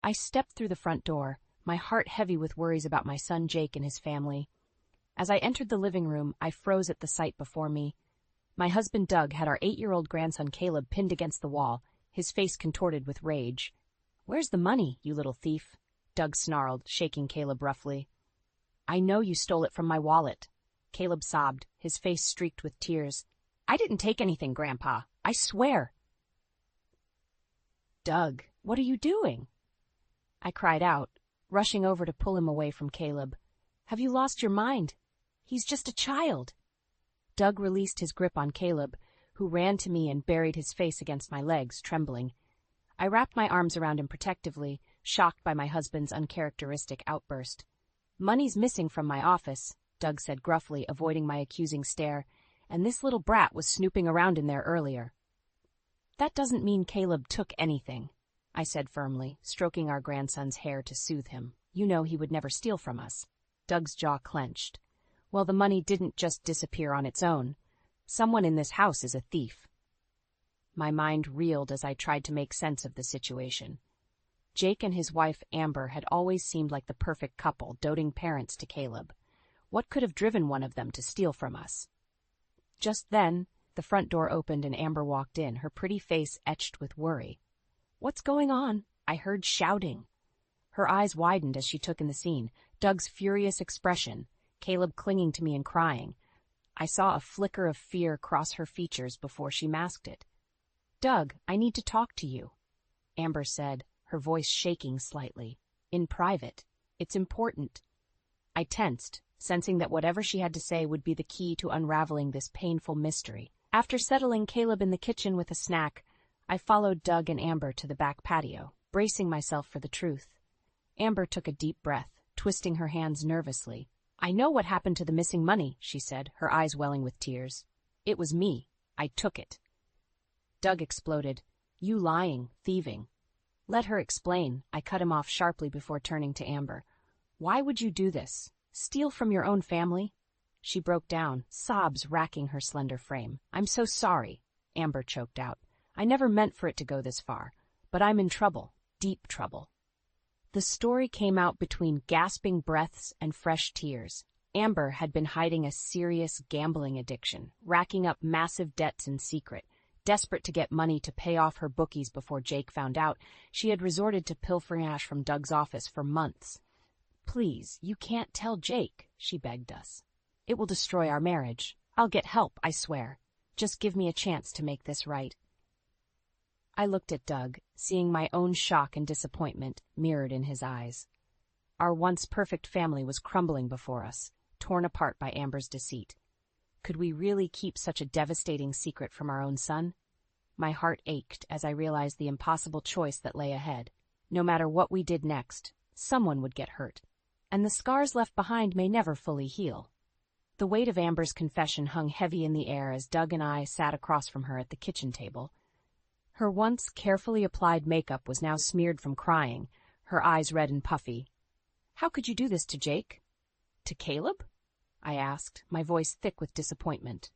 I stepped through the front door, my heart heavy with worries about my son Jake and his family. As I entered the living room, I froze at the sight before me. My husband Doug had our 8-year-old grandson Caleb pinned against the wall, his face contorted with rage. "Where's the money, you little thief?" Doug snarled, shaking Caleb roughly. "I know you stole it from my wallet." Caleb sobbed, his face streaked with tears. "I didn't take anything, Grandpa. I swear." "Doug, what are you doing?" I cried out, rushing over to pull him away from Caleb. "Have you lost your mind? He's just a child." Doug released his grip on Caleb, who ran to me and buried his face against my legs, trembling. I wrapped my arms around him protectively, shocked by my husband's uncharacteristic outburst. "Money's missing from my office," Doug said gruffly, avoiding my accusing stare, "and this little brat was snooping around in there earlier." "That doesn't mean Caleb took anything," I said firmly, stroking our grandson's hair to soothe him. "You know he would never steal from us." Doug's jaw clenched. "Well, the money didn't just disappear on its own. Someone in this house is a thief." My mind reeled as I tried to make sense of the situation. Jake and his wife Amber had always seemed like the perfect couple, doting parents to Caleb. What could have driven one of them to steal from us? Just then, the front door opened and Amber walked in, her pretty face etched with worry. "What's going on?" I heard shouting. Her eyes widened as she took in the scene, Doug's furious expression, Caleb clinging to me and crying. I saw a flicker of fear cross her features before she masked it. "Doug, I need to talk to you," Amber said, her voice shaking slightly. "In private. It's important." I tensed, sensing that whatever she had to say would be the key to unraveling this painful mystery. After settling Caleb in the kitchen with a snack, I followed Doug and Amber to the back patio, bracing myself for the truth. Amber took a deep breath, twisting her hands nervously. "I know what happened to the missing money," she said, her eyes welling with tears. "It was me. I took it." Doug exploded. "You lying, thieving." "Let her explain," I cut him off sharply before turning to Amber. "Why would you do this? Steal from your own family?" She broke down, sobs racking her slender frame. "I'm so sorry," Amber choked out. "I never meant for it to go this far, but I'm in trouble, deep trouble." The story came out between gasping breaths and fresh tears. Amber had been hiding a serious gambling addiction, racking up massive debts in secret. Desperate to get money to pay off her bookies before Jake found out, she had resorted to pilfering cash from Doug's office for months. "Please, you can't tell Jake," she begged us. "It will destroy our marriage. I'll get help, I swear. Just give me a chance to make this right." I looked at Doug, seeing my own shock and disappointment mirrored in his eyes. Our once perfect family was crumbling before us, torn apart by Amber's deceit. Could we really keep such a devastating secret from our own son? My heart ached as I realized the impossible choice that lay ahead. No matter what we did next, someone would get hurt, and the scars left behind may never fully heal. The weight of Amber's confession hung heavy in the air as Doug and I sat across from her at the kitchen table. Her once carefully applied makeup was now smeared from crying, her eyes red and puffy. "How could you do this to Jake?" "To Caleb?" I asked, my voice thick with disappointment.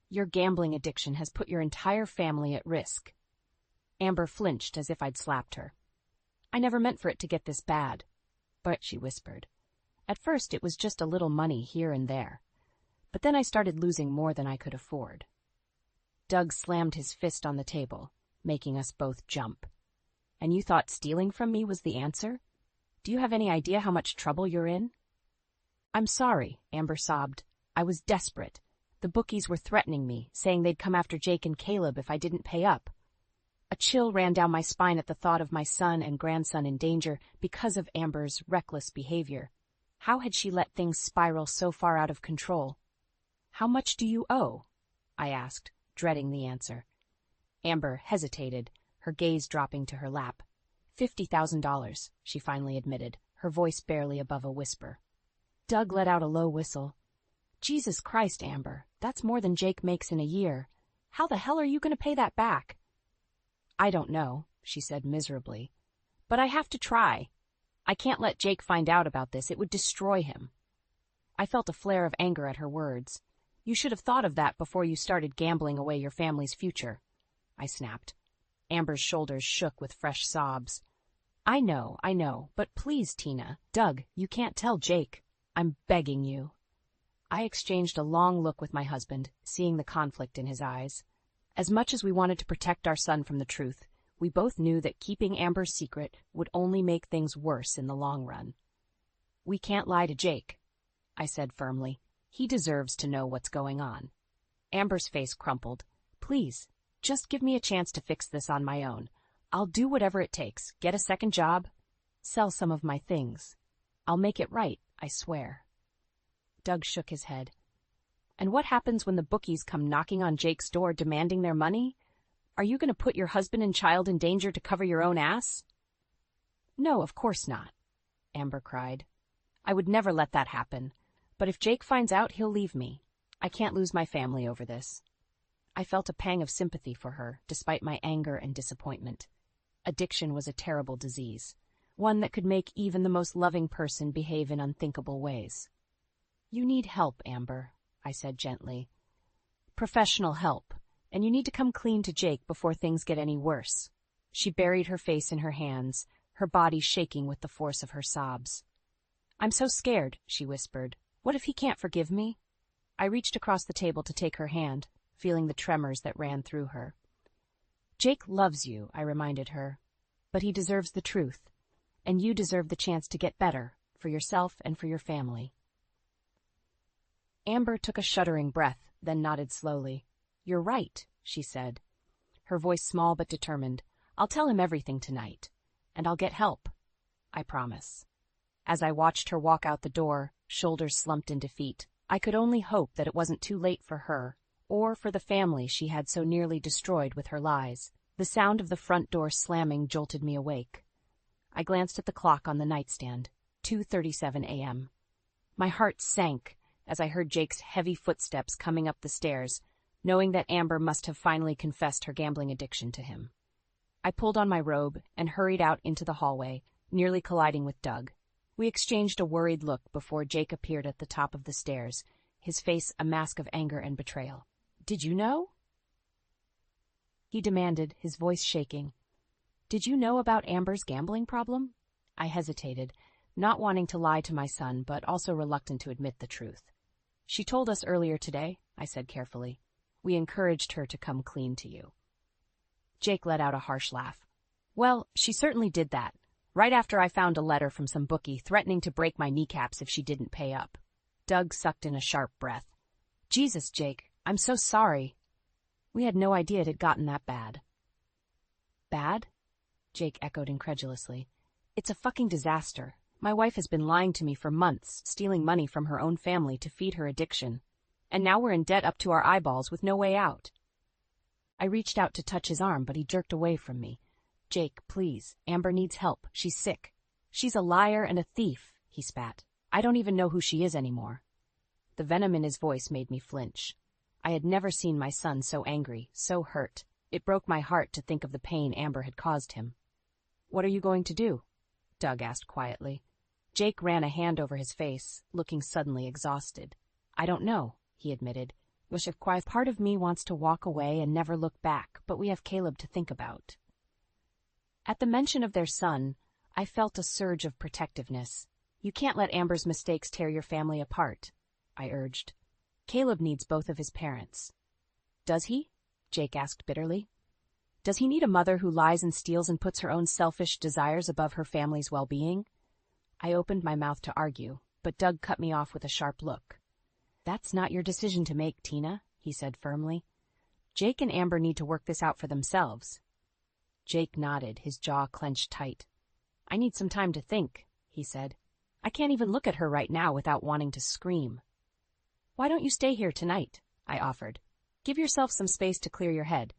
"Your gambling addiction has put your entire family at risk." Amber flinched as if I'd slapped her. "I never meant for it to get this bad." "But," she whispered, "at first it was just a little money here and there. But then I started losing more than I could afford." Doug slammed his fist on the table, making us both jump. "And you thought stealing from me was the answer? Do you have any idea how much trouble you're in?" "I'm sorry," Amber sobbed. "I was desperate. The bookies were threatening me, saying they'd come after Jake and Caleb if I didn't pay up." A chill ran down my spine at the thought of my son and grandson in danger because of Amber's reckless behavior. How had she let things spiral so far out of control? "How much do you owe?" I asked, dreading the answer. Amber hesitated, her gaze dropping to her lap. $50,000, she finally admitted, her voice barely above a whisper. Doug let out a low whistle. "Jesus Christ, Amber, that's more than Jake makes in a year. How the hell are you going to pay that back?" "I don't know," she said miserably. "But I have to try. I can't let Jake find out about this. It would destroy him." I felt a flare of anger at her words. "You should have thought of that before you started gambling away your family's future," I snapped. Amber's shoulders shook with fresh sobs. I know, but please, Tina. Doug, you can't tell Jake. I'm begging you. I exchanged a long look with my husband, seeing the conflict in his eyes. As much as we wanted to protect our son from the truth, we both knew that keeping Amber's secret would only make things worse in the long run. We can't lie to Jake, I said firmly. He deserves to know what's going on. Amber's face crumpled. Please, just give me a chance to fix this on my own. I'll do whatever it takes, get a second job, sell some of my things. I'll make it right, I swear. Doug shook his head. And what happens when the bookies come knocking on Jake's door demanding their money? Are you going to put your husband and child in danger to cover your own ass? No, of course not, Amber cried. I would never let that happen. But if Jake finds out, he'll leave me. I can't lose my family over this. I felt a pang of sympathy for her, despite my anger and disappointment. Addiction was a terrible disease, one that could make even the most loving person behave in unthinkable ways. You need help, Amber, I said gently. Professional help, and you need to come clean to Jake before things get any worse. She buried her face in her hands, her body shaking with the force of her sobs. I'm so scared, she whispered. What if he can't forgive me? I reached across the table to take her hand, feeling the tremors that ran through her. Jake loves you, I reminded her, but he deserves the truth, and you deserve the chance to get better, for yourself and for your family. Amber took a shuddering breath, then nodded slowly. You're right, she said, her voice small but determined. I'll tell him everything tonight, and I'll get help. I promise. As I watched her walk out the door, shoulders slumped in defeat, I could only hope that it wasn't too late for her, or for the family she had so nearly destroyed with her lies. The sound of the front door slamming jolted me awake. I glanced at the clock on the nightstand, 2:37 a.m. My heart sank as I heard Jake's heavy footsteps coming up the stairs, knowing that Amber must have finally confessed her gambling addiction to him. I pulled on my robe and hurried out into the hallway, nearly colliding with Doug. We exchanged a worried look before Jake appeared at the top of the stairs, his face a mask of anger and betrayal. Did you know? He demanded, his voice shaking. Did you know about Amber's gambling problem? I hesitated, not wanting to lie to my son, but also reluctant to admit the truth. She told us earlier today, I said carefully. We encouraged her to come clean to you. Jake let out a harsh laugh. Well, she certainly did that, right after I found a letter from some bookie threatening to break my kneecaps if she didn't pay up. Doug sucked in a sharp breath. Jesus, Jake, I'm so sorry. We had no idea it had gotten that bad. Bad? Jake echoed incredulously. It's a fucking disaster. My wife has been lying to me for months, stealing money from her own family to feed her addiction. And now we're in debt up to our eyeballs with no way out. I reached out to touch his arm, but he jerked away from me. Jake, please. Amber needs help. She's sick. She's a liar and a thief, he spat. I don't even know who she is anymore. The venom in his voice made me flinch. I had never seen my son so angry, so hurt. It broke my heart to think of the pain Amber had caused him. What are you going to do? Doug asked quietly. Jake ran a hand over his face, looking suddenly exhausted. I don't know, he admitted. Part of me wants to walk away and never look back, but we have Caleb to think about. At the mention of their son, I felt a surge of protectiveness. You can't let Amber's mistakes tear your family apart, I urged. Caleb needs both of his parents. Does he? Jake asked bitterly. Does he need a mother who lies and steals and puts her own selfish desires above her family's well-being? I opened my mouth to argue, but Doug cut me off with a sharp look. That's not your decision to make, Tina, he said firmly. Jake and Amber need to work this out for themselves. Jake nodded, his jaw clenched tight. I need some time to think, he said. I can't even look at her right now without wanting to scream. Why don't you stay here tonight? I offered. Give yourself some space to clear your head.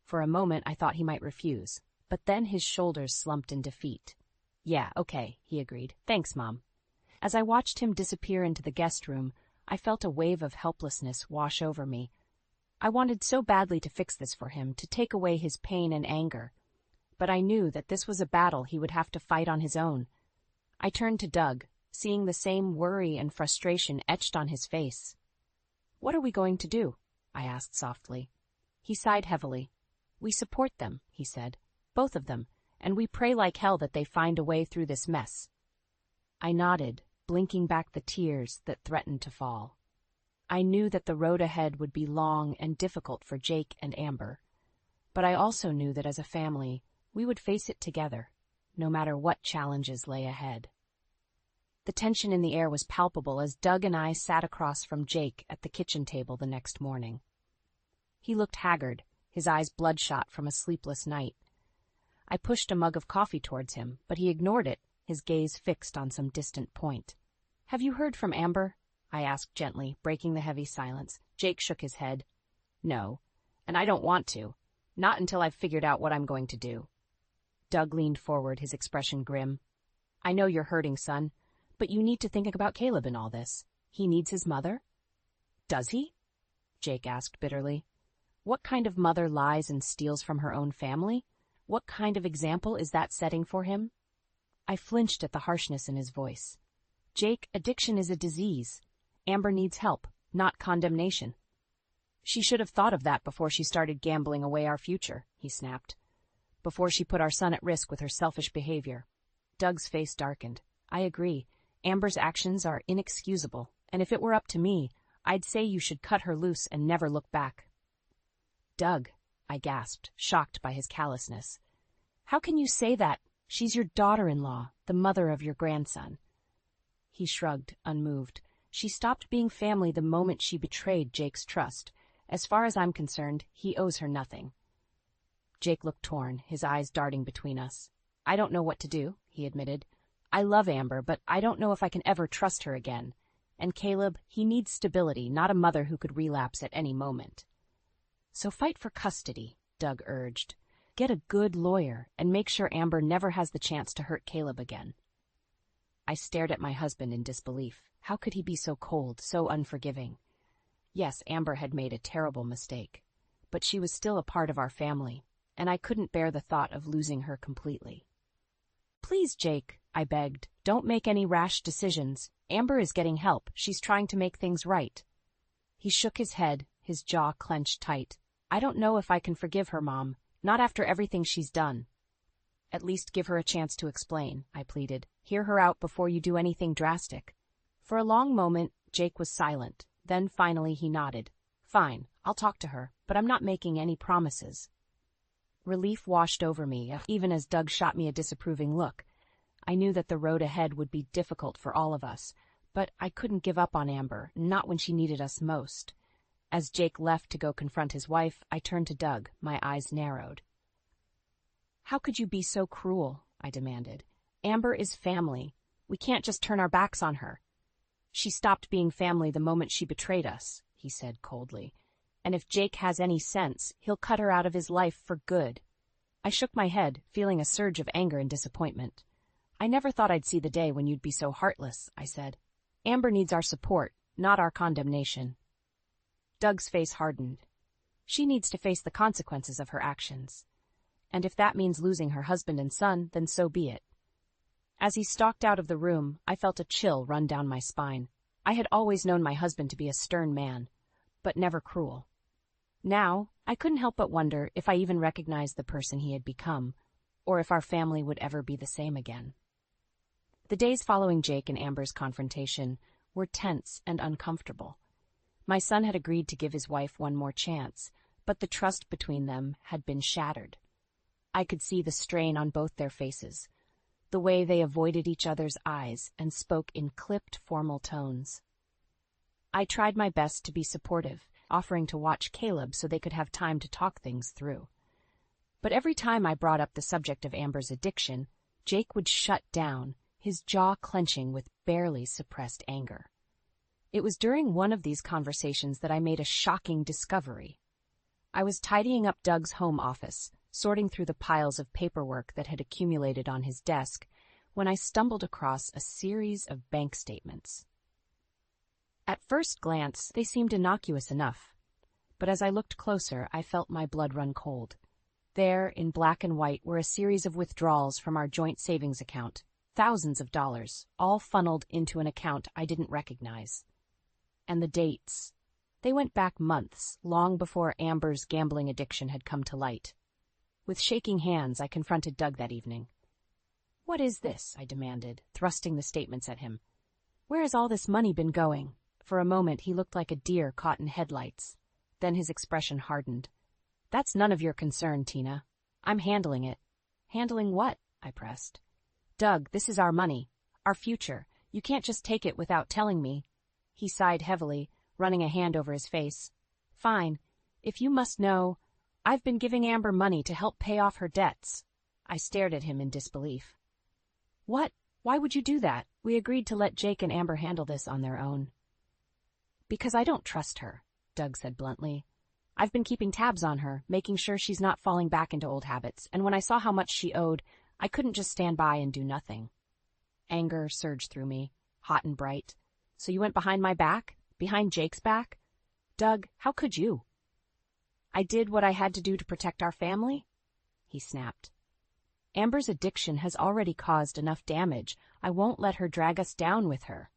For a moment I thought he might refuse, but then his shoulders slumped in defeat. Yeah, okay, he agreed. Thanks, Mom. As I watched him disappear into the guest room, I felt a wave of helplessness wash over me. I wanted so badly to fix this for him, to take away his pain and anger. But I knew that this was a battle he would have to fight on his own. I turned to Doug, seeing the same worry and frustration etched on his face. What are we going to do? I asked softly. He sighed heavily. We support them, he said. Both of them. and we pray like hell that they find a way through this mess." I nodded, blinking back the tears that threatened to fall. I knew that the road ahead would be long and difficult for Jake and Amber, but I also knew that as a family, we would face it together, no matter what challenges lay ahead. The tension in the air was palpable as Doug and I sat across from Jake at the kitchen table the next morning. He looked haggard, his eyes bloodshot from a sleepless night. I pushed a mug of coffee towards him, but he ignored it, his gaze fixed on some distant point. "Have you heard from Amber?" I asked gently, breaking the heavy silence. Jake shook his head. "No, and I don't want to. Not until I've figured out what I'm going to do." Doug leaned forward, his expression grim. "I know you're hurting, son, but you need to think about Caleb in all this. He needs his mother." "Does he?" Jake asked bitterly. "What kind of mother lies and steals from her own family? What kind of example is that setting for him?" I flinched at the harshness in his voice. "Jake, addiction is a disease. Amber needs help, not condemnation." "She should have thought of that before she started gambling away our future," he snapped. "Before she put our son at risk with her selfish behavior." Doug's face darkened. "I agree. Amber's actions are inexcusable, and if it were up to me, I'd say you should cut her loose and never look back." "Doug," I gasped, shocked by his callousness. "How can you say that? She's your daughter-in-law, the mother of your grandson." He shrugged, unmoved. "She stopped being family the moment she betrayed Jake's trust. As far as I'm concerned, he owes her nothing." Jake looked torn, his eyes darting between us. "I don't know what to do," he admitted. "I love Amber, but I don't know if I can ever trust her again. And Caleb, he needs stability, not a mother who could relapse at any moment." "So fight for custody," Doug urged. "Get a good lawyer and make sure Amber never has the chance to hurt Caleb again." I stared at my husband in disbelief. How could he be so cold, so unforgiving? Yes, Amber had made a terrible mistake, but she was still a part of our family, and I couldn't bear the thought of losing her completely. "Please, Jake," I begged, "don't make any rash decisions. Amber is getting help. She's trying to make things right." He shook his head, his jaw clenched tight. "I don't know if I can forgive her, Mom, not after everything she's done." "At least give her a chance to explain," I pleaded. "Hear her out before you do anything drastic." For a long moment, Jake was silent. Then finally he nodded. "Fine, I'll talk to her, but I'm not making any promises." Relief washed over me, even as Doug shot me a disapproving look. I knew that the road ahead would be difficult for all of us, but I couldn't give up on Amber, not when she needed us most. As Jake left to go confront his wife, I turned to Doug, my eyes narrowed. "How could you be so cruel?" I demanded. "Amber is family. We can't just turn our backs on her." "She stopped being family the moment she betrayed us," he said coldly. "And if Jake has any sense, he'll cut her out of his life for good." I shook my head, feeling a surge of anger and disappointment. "I never thought I'd see the day when you'd be so heartless," I said. "Amber needs our support, not our condemnation." Doug's face hardened. "She needs to face the consequences of her actions. And if that means losing her husband and son, then so be it." As he stalked out of the room, I felt a chill run down my spine. I had always known my husband to be a stern man, but never cruel. Now, I couldn't help but wonder if I even recognized the person he had become, or if our family would ever be the same again. The days following Jake and Amber's confrontation were tense and uncomfortable. My son had agreed to give his wife one more chance, but the trust between them had been shattered. I could see the strain on both their faces, the way they avoided each other's eyes and spoke in clipped, formal tones. I tried my best to be supportive, offering to watch Caleb so they could have time to talk things through. But every time I brought up the subject of Amber's addiction, Jake would shut down, his jaw clenching with barely suppressed anger. It was during one of these conversations that I made a shocking discovery. I was tidying up Doug's home office, sorting through the piles of paperwork that had accumulated on his desk, when I stumbled across a series of bank statements. At first glance, they seemed innocuous enough, but as I looked closer, I felt my blood run cold. There, in black and white, were a series of withdrawals from our joint savings account, thousands of dollars, all funneled into an account I didn't recognize. And the dates. They went back months, long before Amber's gambling addiction had come to light. With shaking hands, I confronted Doug that evening. "What is this?" I demanded, thrusting the statements at him. "Where has all this money been going?" For a moment, he looked like a deer caught in headlights. Then his expression hardened. "That's none of your concern, Tina. I'm handling it." "Handling what?" I pressed. "Doug, this is our money, our future. You can't just take it without telling me." He sighed heavily, running a hand over his face. "Fine. If you must know, I've been giving Amber money to help pay off her debts." I stared at him in disbelief. "What? Why would you do that? We agreed to let Jake and Amber handle this on their own." "Because I don't trust her," Doug said bluntly. "I've been keeping tabs on her, making sure she's not falling back into old habits, and when I saw how much she owed, I couldn't just stand by and do nothing." Anger surged through me, hot and bright. "So you went behind my back? Behind Jake's back? Doug, how could you?" "I did what I had to do to protect our family," he snapped. "Amber's addiction has already caused enough damage. I won't let her drag us down with her."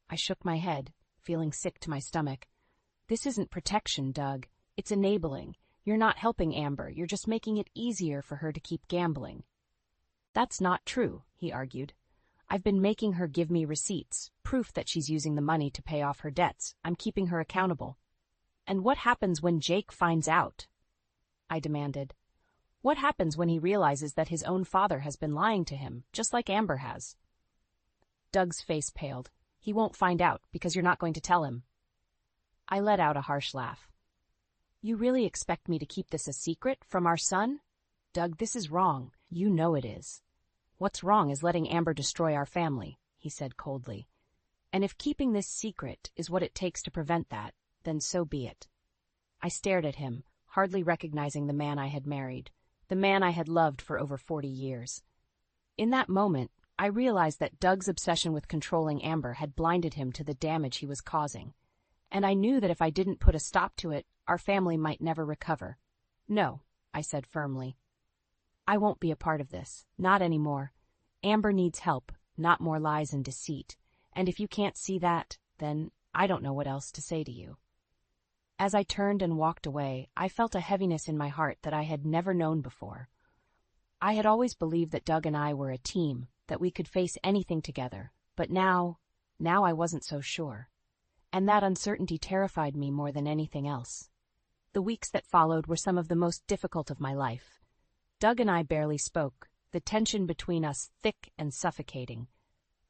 I shook my head, feeling sick to my stomach. "This isn't protection, Doug. It's enabling. You're not helping Amber. You're just making it easier for her to keep gambling." "That's not true," he argued. "I've been making her give me receipts, proof that she's using the money to pay off her debts. I'm keeping her accountable." "And what happens when Jake finds out?" I demanded. "What happens when he realizes that his own father has been lying to him, just like Amber has?" Doug's face paled. "He won't find out, because you're not going to tell him." I let out a harsh laugh. "You really expect me to keep this a secret from our son? Doug, this is wrong. You know it is." "What's wrong is letting Amber destroy our family," he said coldly. "And if keeping this secret is what it takes to prevent that, then so be it." I stared at him, hardly recognizing the man I had married, the man I had loved for over 40 years. In that moment, I realized that Doug's obsession with controlling Amber had blinded him to the damage he was causing, and I knew that if I didn't put a stop to it, our family might never recover. "No," I said firmly. "I won't be a part of this, not anymore. Amber needs help, not more lies and deceit, and if you can't see that, then I don't know what else to say to you." As I turned and walked away, I felt a heaviness in my heart that I had never known before. I had always believed that Doug and I were a team, that we could face anything together, but now I wasn't so sure. And that uncertainty terrified me more than anything else. The weeks that followed were some of the most difficult of my life. Doug and I barely spoke, the tension between us thick and suffocating.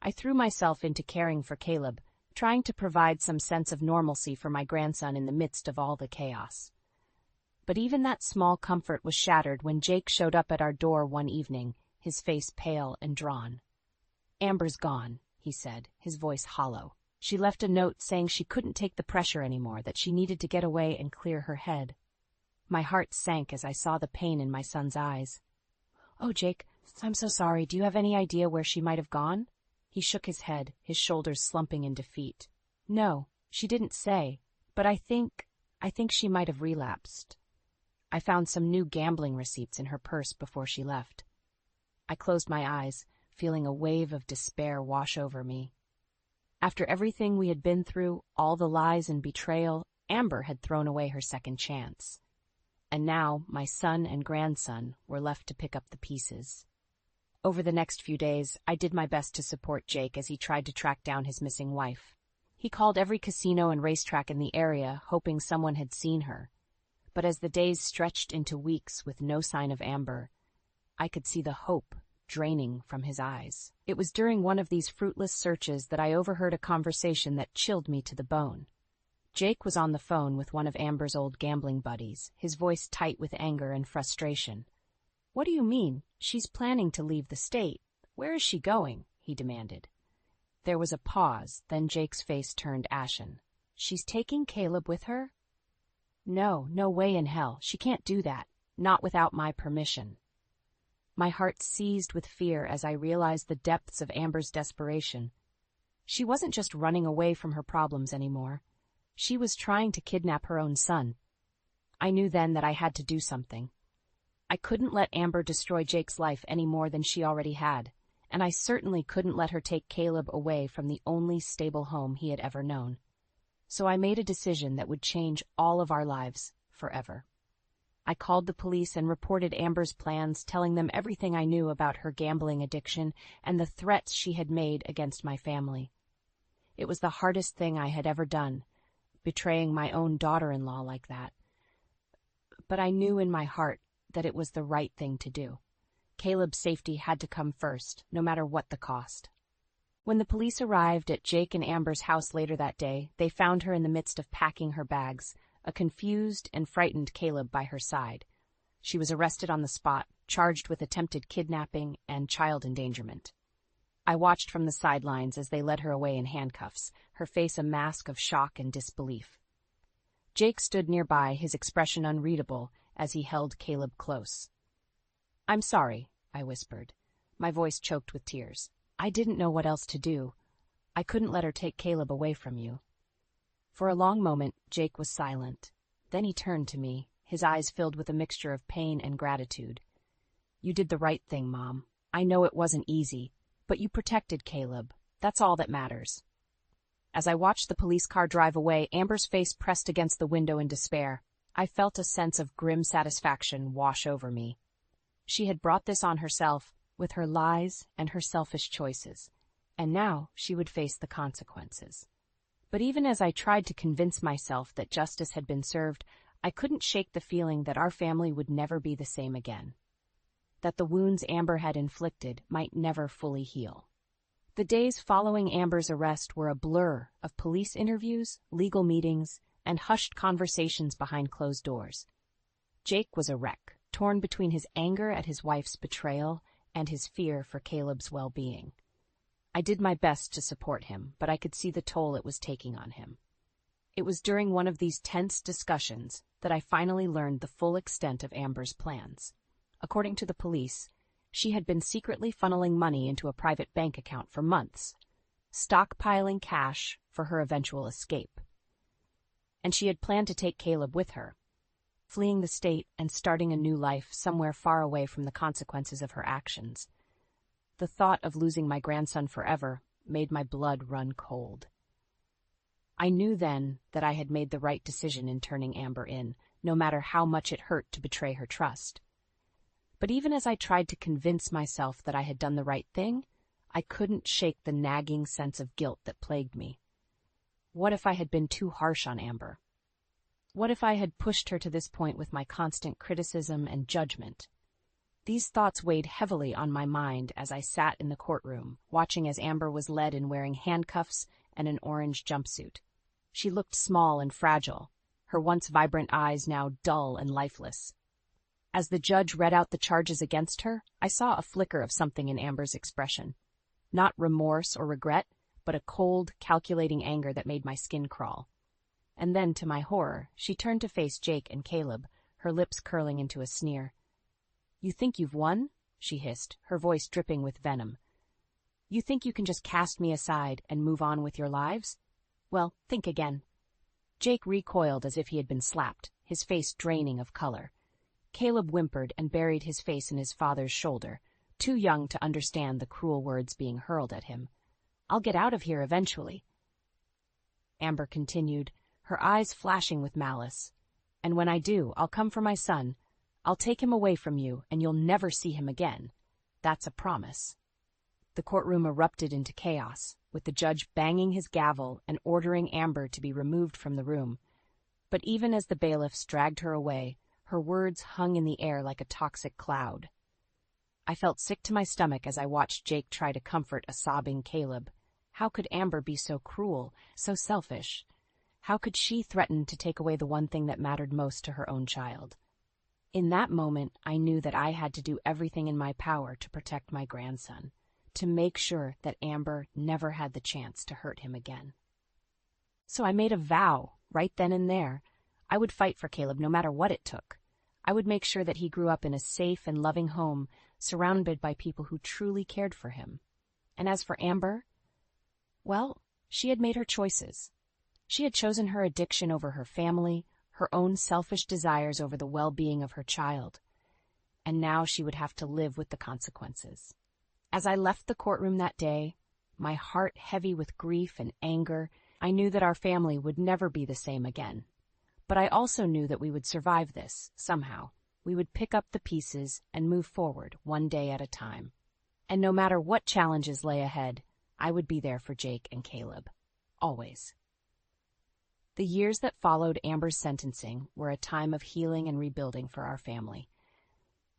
I threw myself into caring for Caleb, trying to provide some sense of normalcy for my grandson in the midst of all the chaos. But even that small comfort was shattered when Jake showed up at our door one evening, his face pale and drawn. "Amber's gone," he said, his voice hollow. "She left a note saying she couldn't take the pressure anymore, that she needed to get away and clear her head." My heart sank as I saw the pain in my son's eyes. "Oh, Jake, I'm so sorry. Do you have any idea where she might have gone?" He shook his head, his shoulders slumping in defeat. "No, she didn't say, but I think she might have relapsed. I found some new gambling receipts in her purse before she left." I closed my eyes, feeling a wave of despair wash over me. After everything we had been through, all the lies and betrayal, Amber had thrown away her second chance. And now my son and grandson were left to pick up the pieces. Over the next few days, I did my best to support Jake as he tried to track down his missing wife. He called every casino and racetrack in the area, hoping someone had seen her. But as the days stretched into weeks with no sign of Amber, I could see the hope draining from his eyes. It was during one of these fruitless searches that I overheard a conversation that chilled me to the bone. Jake was on the phone with one of Amber's old gambling buddies, his voice tight with anger and frustration. "What do you mean? She's planning to leave the state. Where is she going?" he demanded. There was a pause, then Jake's face turned ashen. "She's taking Caleb with her?" "No, no way in hell. She can't do that. Not without my permission." My heart seized with fear as I realized the depths of Amber's desperation. She wasn't just running away from her problems anymore. She was trying to kidnap her own son. I knew then that I had to do something. I couldn't let Amber destroy Jake's life any more than she already had, and I certainly couldn't let her take Caleb away from the only stable home he had ever known. So I made a decision that would change all of our lives forever. I called the police and reported Amber's plans, telling them everything I knew about her gambling addiction and the threats she had made against my family. It was the hardest thing I had ever done, betraying my own daughter-in-law like that. But I knew in my heart that it was the right thing to do. Caleb's safety had to come first, no matter what the cost. When the police arrived at Jake and Amber's house later that day, they found her in the midst of packing her bags, a confused and frightened Caleb by her side. She was arrested on the spot, charged with attempted kidnapping and child endangerment. I watched from the sidelines as they led her away in handcuffs, her face a mask of shock and disbelief. Jake stood nearby, his expression unreadable, as he held Caleb close. "I'm sorry," I whispered, my voice choked with tears. "I didn't know what else to do. I couldn't let her take Caleb away from you." For a long moment, Jake was silent. Then he turned to me, his eyes filled with a mixture of pain and gratitude. "You did the right thing, Mom. I know it wasn't easy, but you protected Caleb. That's all that matters." As I watched the police car drive away, Amber's face pressed against the window in despair. I felt a sense of grim satisfaction wash over me. She had brought this on herself, with her lies and her selfish choices, and now she would face the consequences. But even as I tried to convince myself that justice had been served, I couldn't shake the feeling that our family would never be the same again, that the wounds Amber had inflicted might never fully heal. The days following Amber's arrest were a blur of police interviews, legal meetings, and hushed conversations behind closed doors. Jake was a wreck, torn between his anger at his wife's betrayal and his fear for Caleb's well-being. I did my best to support him, but I could see the toll it was taking on him. It was during one of these tense discussions that I finally learned the full extent of Amber's plans. According to the police, she had been secretly funneling money into a private bank account for months, stockpiling cash for her eventual escape. And she had planned to take Caleb with her, fleeing the state and starting a new life somewhere far away from the consequences of her actions. The thought of losing my grandson forever made my blood run cold. I knew then that I had made the right decision in turning Amber in, no matter how much it hurt to betray her trust. But even as I tried to convince myself that I had done the right thing, I couldn't shake the nagging sense of guilt that plagued me. What if I had been too harsh on Amber? What if I had pushed her to this point with my constant criticism and judgment? These thoughts weighed heavily on my mind as I sat in the courtroom, watching as Amber was led in wearing handcuffs and an orange jumpsuit. She looked small and fragile, her once vibrant eyes now dull and lifeless. As the judge read out the charges against her, I saw a flicker of something in Amber's expression. Not remorse or regret, but a cold, calculating anger that made my skin crawl. And then, to my horror, she turned to face Jake and Caleb, her lips curling into a sneer. "You think you've won?" she hissed, her voice dripping with venom. "You think you can just cast me aside and move on with your lives? Well, think again." Jake recoiled as if he had been slapped, his face draining of color. Caleb whimpered and buried his face in his father's shoulder, too young to understand the cruel words being hurled at him. "I'll get out of here eventually," Amber continued, her eyes flashing with malice. "And when I do, I'll come for my son. I'll take him away from you, and you'll never see him again. That's a promise." The courtroom erupted into chaos, with the judge banging his gavel and ordering Amber to be removed from the room. But even as the bailiffs dragged her away, her words hung in the air like a toxic cloud. I felt sick to my stomach as I watched Jake try to comfort a sobbing Caleb. How could Amber be so cruel, so selfish? How could she threaten to take away the one thing that mattered most to her own child? In that moment, I knew that I had to do everything in my power to protect my grandson, to make sure that Amber never had the chance to hurt him again. So I made a vow, right then and there. I would fight for Caleb no matter what it took. I would make sure that he grew up in a safe and loving home, surrounded by people who truly cared for him. And as for Amber, well, she had made her choices. She had chosen her addiction over her family, her own selfish desires over the well-being of her child. And now she would have to live with the consequences. As I left the courtroom that day, my heart heavy with grief and anger, I knew that our family would never be the same again. But But I also knew that we would survive this, somehow. We would pick up the pieces and move forward, one day at a time. And no matter what challenges lay ahead, I would be there for Jake and Caleb. Always. The years that followed Amber's sentencing were a time of healing and rebuilding for our family.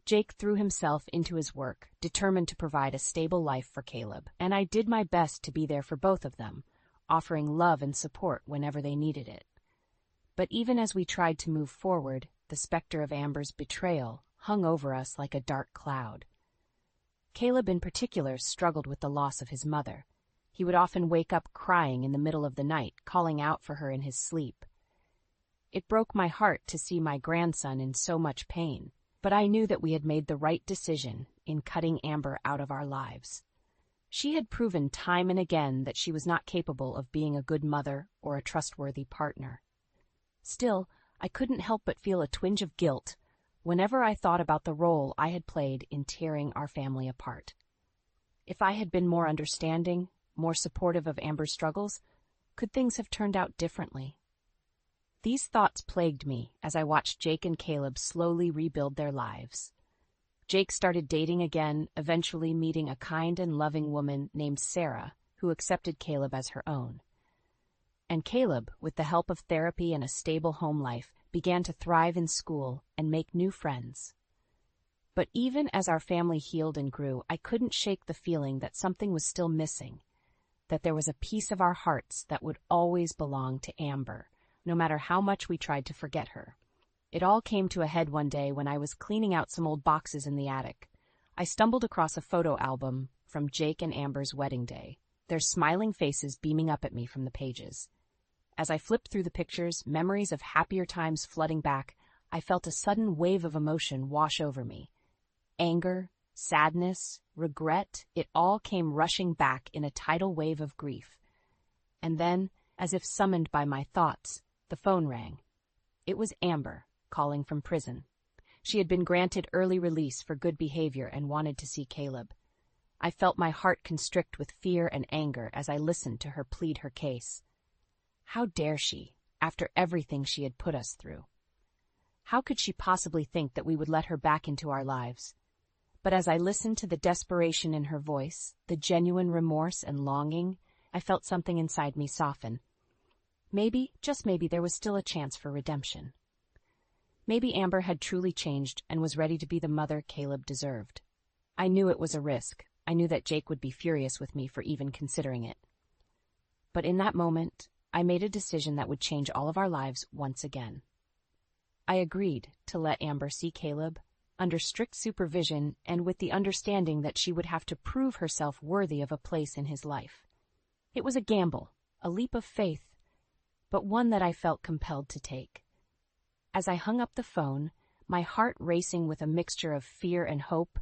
Jake threw himself into his work, determined to provide a stable life for Caleb, and I did my best to be there for both of them, offering love and support whenever they needed it. But even as we tried to move forward, the specter of Amber's betrayal hung over us like a dark cloud. Caleb in particular struggled with the loss of his mother. He would often wake up crying in the middle of the night, calling out for her in his sleep. It broke my heart to see my grandson in so much pain, but I knew that we had made the right decision in cutting Amber out of our lives. She had proven time and again that she was not capable of being a good mother or a trustworthy partner. Still, I couldn't help but feel a twinge of guilt whenever I thought about the role I had played in tearing our family apart. If I had been more understanding, more supportive of Amber's struggles, could things have turned out differently? These thoughts plagued me as I watched Jake and Caleb slowly rebuild their lives. Jake started dating again, eventually meeting a kind and loving woman named Sarah, who accepted Caleb as her own. And Caleb, with the help of therapy and a stable home life, began to thrive in school and make new friends. But even as our family healed and grew, I couldn't shake the feeling that something was still missing, that there was a piece of our hearts that would always belong to Amber, no matter how much we tried to forget her. It all came to a head one day when I was cleaning out some old boxes in the attic. I stumbled across a photo album from Jake and Amber's wedding day, their smiling faces beaming up at me from the pages. As I flipped through the pictures, memories of happier times flooding back, I felt a sudden wave of emotion wash over me. Anger, sadness, regret, it all came rushing back in a tidal wave of grief. And then, as if summoned by my thoughts, the phone rang. It was Amber, calling from prison. She had been granted early release for good behavior and wanted to see Caleb. I felt my heart constrict with fear and anger as I listened to her plead her case. How dare she, after everything she had put us through? How could she possibly think that we would let her back into our lives? But as I listened to the desperation in her voice, the genuine remorse and longing, I felt something inside me soften. Maybe, just maybe, there was still a chance for redemption. Maybe Amber had truly changed and was ready to be the mother Caleb deserved. I knew it was a risk. I knew that Jake would be furious with me for even considering it. But in that moment, I made a decision that would change all of our lives once again. I agreed to let Amber see Caleb, under strict supervision and with the understanding that she would have to prove herself worthy of a place in his life. It was a gamble, a leap of faith, but one that I felt compelled to take. As I hung up the phone, my heart racing with a mixture of fear and hope,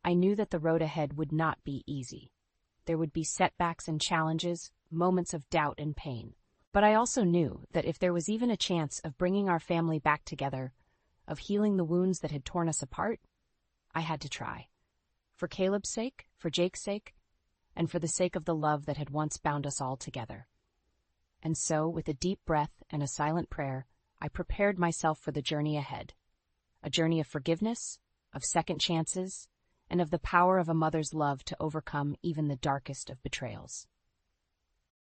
I knew that the road ahead would not be easy. There would be setbacks and challenges, moments of doubt and pain. But I also knew that if there was even a chance of bringing our family back together, of healing the wounds that had torn us apart, I had to try. For Caleb's sake, for Jake's sake, and for the sake of the love that had once bound us all together. And so, with a deep breath and a silent prayer, I prepared myself for the journey ahead. A journey of forgiveness, of second chances, and of the power of a mother's love to overcome even the darkest of betrayals.